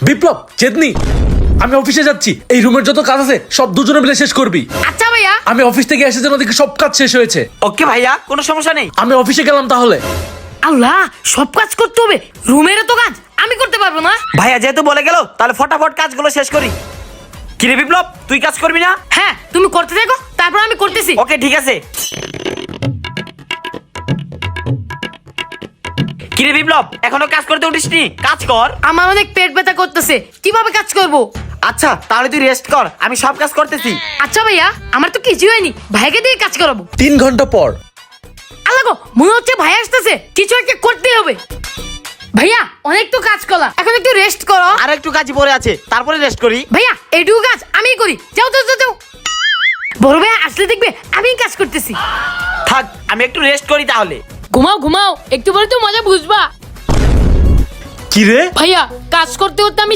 বিপ্লব, চেতনি, আমি অফিসে যাচ্ছি। এই রুমের যত কাজ আছে সব দুজনে মিলে শেষ করবি। আচ্ছা ভাইয়া। আমি অফিস থেকে এসে যেন দেখি সব কাজ শেষ হয়েছে। ওকে ভাইয়া, কোনো সমস্যা নেই। আমি অফিসে গেলাম তাহলে। আল্লাহ, সব কাজ করতে হবে, রুমের তো কাজ আমি করতে পারবো না। ভাইয়া যেহেতু বলে গেল, তাহলে ফটাফট কাজগুলো শেষ করি। কিরে বিপ্লব, তুই কাজ করবি না? হ্যাঁ, তুমি করতে থাকো, তারপর আমি করতেছি। ওকে ঠিক আছে। কিরে বিপ্লব, এখনো কাজ করতে উঠিসনি? কাজ কর। আমার অনেক পেট ব্যথা করতেছে, কিভাবে কাজ করব? আচ্ছা তাহলে তুই রেস্ট কর, আমি সব কাজ করতেছি। আচ্ছা ভাইয়া, আমার তো কিছু হয়নি, ভাইকে দিয়ে কাজ করাবো। 3 ঘন্টা পর। আল্লাহ গো, মনে হচ্ছে ভাই আসতেছে, কিছু একটা করতেই হবে। ভাইয়া, অনেক তো কাজ করলাম, এখন একটু রেস্ট করো। আর একটু কাজই পড়ে আছে, তারপরে রেস্ট করি। ভাইয়া, এইটুকু কাজ আমিই করি, যাও যাও যাও যাও। বড় ভাইয়া আসলে দেখবে আমি কাজ করতেছি। থাক, আমি একটু রেস্ট করি তাহলে। ঘুমাও ঘুমাও, একটু পরে তো মজা বুঝবা। কি রে? ভাইয়া, কাজ করতে করতে আমি